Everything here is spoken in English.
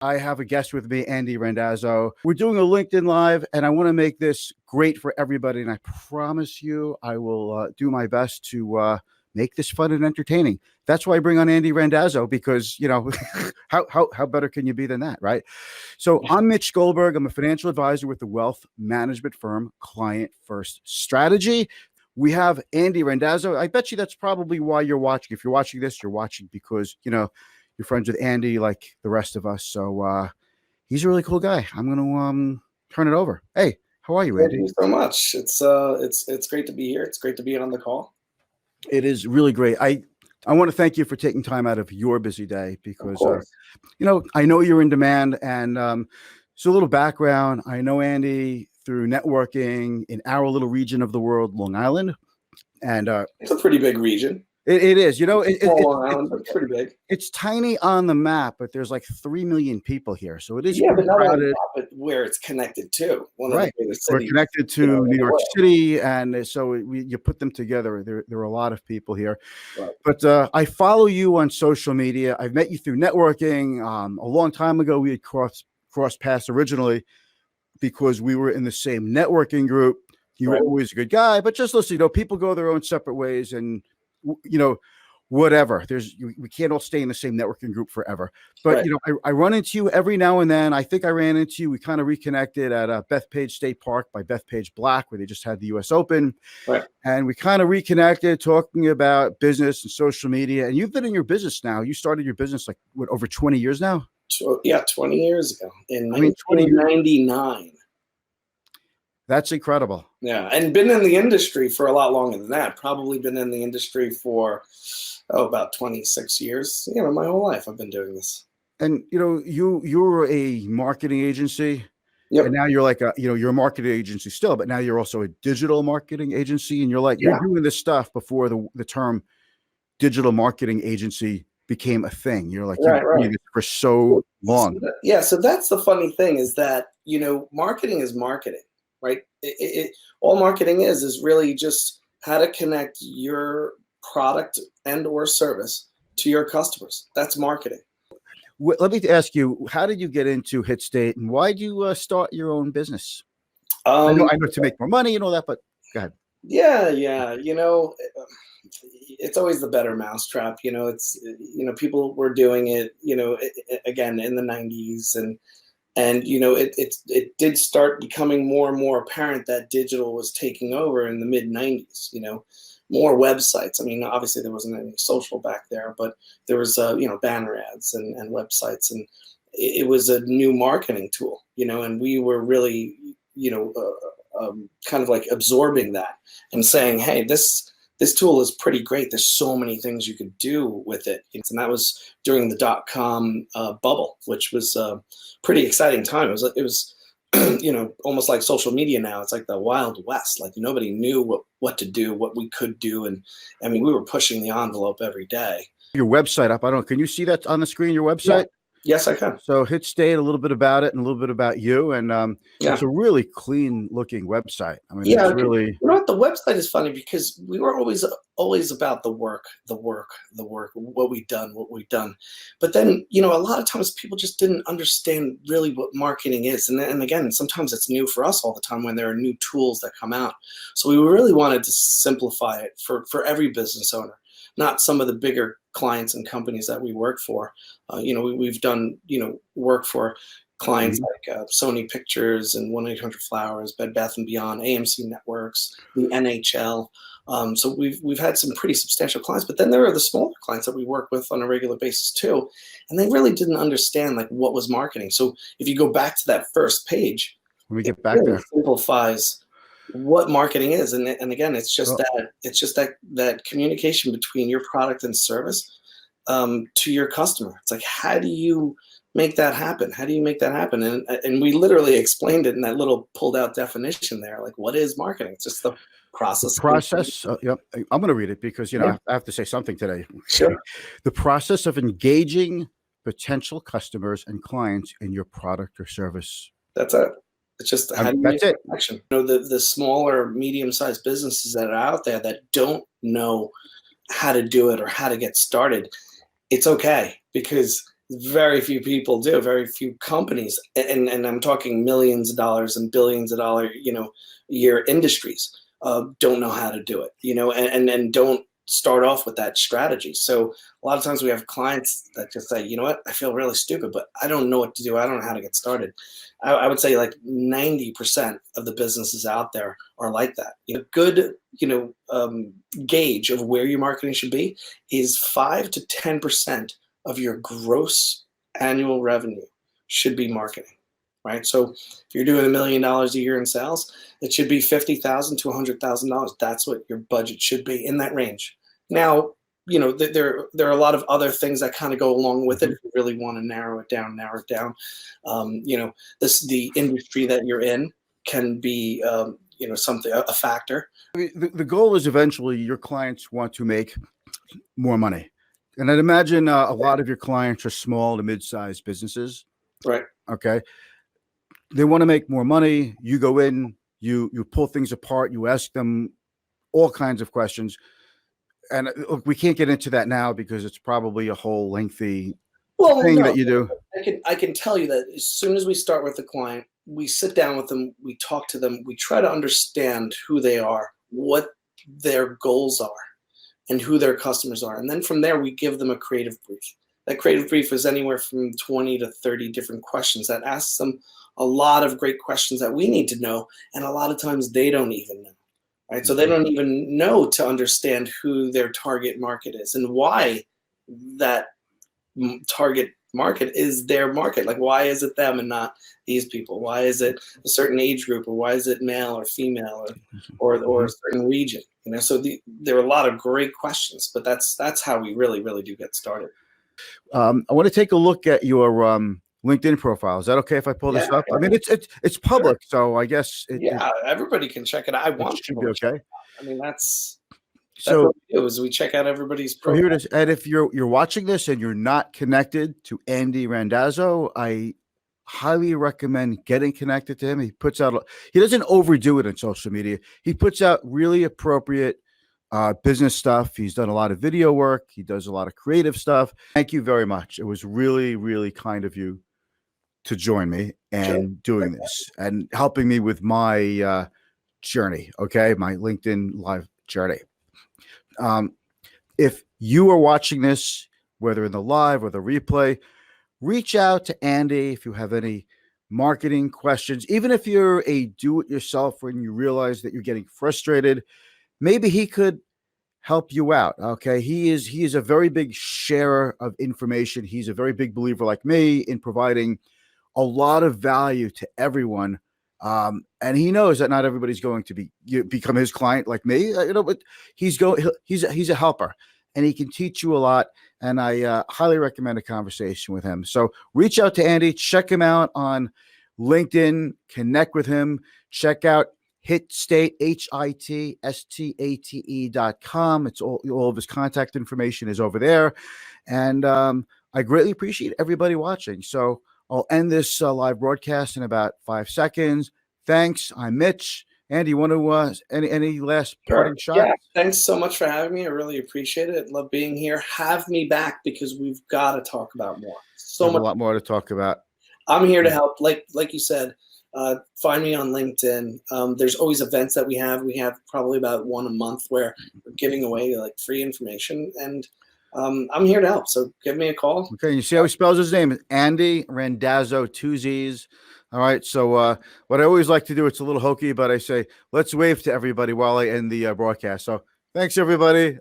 I have a guest with me, Andy Randazzo. We're doing a LinkedIn Live, and I want to make this great for everybody. And I promise you, I will do my best to make this fun and entertaining. That's why I bring on Andy Randazzo, because, how better can you be than that, right? So I'm Mitch Goldberg. I'm a financial advisor with the wealth management firm Client First Strategy. We have Andy Randazzo. I bet you that's probably why you're watching. If you're watching this, you're watching because, you're friends with Andy like the rest of us. So he's a really cool guy. I'm going to turn it over. Hey, how are you, Andy? Thank you so much. It's great to be here. It's great to be on the call. It is really great. I want to thank you for taking time out of your busy day because, I know you're in demand. And so a little background, I know Andy through networking in our little region of the world, Long Island. And it's a pretty big region. It is, Long Island, but it's pretty big. It's tiny on the map, but there's like 3 million people here. So it is but not crowded. only that, but where it's connected to. Right. We're connected to New York City. And so you put them together. There are a lot of people here. Right. But I follow you on social media. I've met you through networking. A long time ago, we had crossed paths originally because we were in the same networking group. You were always a good guy, but just listen, people go their own separate ways and, whatever. We can't all stay in the same networking group forever. But, I run into you every now and then. I think I ran into you. We kind of reconnected at Bethpage State Park by Bethpage Black, where they just had the US Open. Right. And we kind of reconnected talking about business and social media. And you've been in your business now. You started your business over 20 years now? Yeah, 20 years ago in 1999. That's incredible. Yeah, and been in the industry for a lot longer than that. Probably been in the industry for about 26 years. My whole life I've been doing this. And you're a marketing agency. Yep. And now you're you're a marketing agency still, but now you're also a digital marketing agency. And you're doing this stuff before the term digital marketing agency became a thing. You're doing it for so long. So that's the funny thing is that, marketing is marketing. Right. All marketing is really just how to connect your product and or service to your customers. That's marketing. Let me ask you, how did you get into Hit State and why did you start your own business? I know to make more money and all that, but go ahead. Yeah. It's always the better mousetrap. It's, people were doing it, again, in the 90s and it did start becoming more and more apparent that digital was taking over in the mid 90s, more websites. I mean, obviously there wasn't any social back there, but there was, banner ads and websites, and it was a new marketing tool, and we were really, kind of like absorbing that and saying, hey, this tool is pretty great. There's so many things you could do with it. And that was during the .com bubble, which was a pretty exciting time. It was almost like social media now. It's like the Wild West. Like nobody knew what to do, what we could do. And I mean, we were pushing the envelope every day. Your website up. Can you see that on the screen, your website? Yeah. Yes, I can. So Hit State, a little bit about it and a little bit about you. And it's a really clean looking website. I mean, it's really... You know what? The website is funny because we were always about the work, what we've done. But then, a lot of times people just didn't understand really what marketing is. And again, sometimes it's new for us all the time when there are new tools that come out. So we really wanted to simplify it for every business owner. Not some of the bigger clients and companies that we work for. We've done, work for clients like Sony Pictures and 1-800-Flowers, Bed Bath & Beyond, AMC Networks, the NHL. So we've had some pretty substantial clients, but then there are the smaller clients that we work with on a regular basis too. And they really didn't understand what was marketing. So if you go back to that first page, when we get back there, it simplifies what marketing is. And again, it's just that communication between your product and service to your customer. It's like, how do you make that happen? How do you make that happen? And we literally explained it in that little pulled out definition there. Like, what is marketing? It's just the process. Yep. I'm going to read it because, I have to say something today. Sure. The process of engaging potential customers and clients in your product or service. That's it. It's just how do you that's make it. Action. The smaller, medium-sized businesses that are out there that don't know how to do it or how to get started, it's okay because Very few people do. Very few companies, and I'm talking millions of dollars and billions of dollar, year industries, don't know how to do it. And don't start off with that strategy. So a lot of times we have clients that just say, you know what, I feel really stupid, but I don't know what to do. I don't know how to get started. I would say like 90% of the businesses out there are like that. Good, gauge of where your marketing should be is 5 to 10% of your gross annual revenue should be marketing, right? So if you're doing $1 million a year in sales, it should be $50,000 to $100,000. That's what your budget should be, in that range. Now, there are a lot of other things that kind of go along with it. If you really want to narrow it down. The industry that you're in can be, something, a factor. I mean, the goal is eventually your clients want to make more money. And I'd imagine a lot of your clients are small to mid-sized businesses. Right. Okay. They want to make more money. You go in, you pull things apart, you ask them all kinds of questions. And look, we can't get into that now because it's probably a whole lengthy thing that you do. I can tell you that as soon as we start with the client, we sit down with them, we talk to them, we try to understand who they are, what their goals are, and who their customers are. And then from there, we give them a creative brief. That creative brief is anywhere from 20 to 30 different questions that asks them a lot of great questions that we need to know. And a lot of times they don't even know, right? So they don't even know to understand who their target market is and why that target market is their market. Like, why is it them and not these people? Why is it a certain age group, or why is it male or female, or a certain region? So there are a lot of great questions, but that's how we really, really do get started. I want to take a look at your LinkedIn profile. Is that okay if I pull this up? I mean, it's public, so I guess everybody can check it out. I want should be okay. I mean, that's so what we do, is we check out everybody's profile. Here it is. And if you're watching this and you're not connected to Andy Randazzo, I highly recommend getting connected to him. He doesn't overdo it on social media. He puts out really appropriate business stuff. He's done a lot of video work. He does a lot of creative stuff. Thank you very much. It was really, really kind of you to join me and doing this and helping me with my journey. Okay. My LinkedIn Live journey. If you are watching this, whether in the live or the replay, reach out to Andy if you have any marketing questions. Even if you're a do-it-yourselfer and you realize that you're getting frustrated, maybe he could help you out. Okay. He is a very big sharer of information. He's a very big believer, like me, in providing a lot of value to everyone. And he knows that not everybody's going to become his client like me, but he's a helper, and he can teach you a lot. And I highly recommend a conversation with him. So reach out to Andy, check him out on LinkedIn, connect with him, check out HitState, HITSTATE.com. It's all of his contact information is over there. And I greatly appreciate everybody watching. So I'll end this live broadcast in about 5 seconds. Thanks. I'm Mitch. Andy, you want to any last parting shot? Yeah, thanks so much for having me. I really appreciate it. Love being here. Have me back, because we've got to talk about more. A lot more to talk about. I'm here to help. Like you said, find me on LinkedIn. There's always events that we have. We have probably about one a month where we're giving away like free information, and I'm here to help. So give me a call. Okay, you see how he spells his name? Andy Randazzo, 2 Z's. All right. So what I always like to do, it's a little hokey, but I say, let's wave to everybody while I end the broadcast. So thanks, everybody.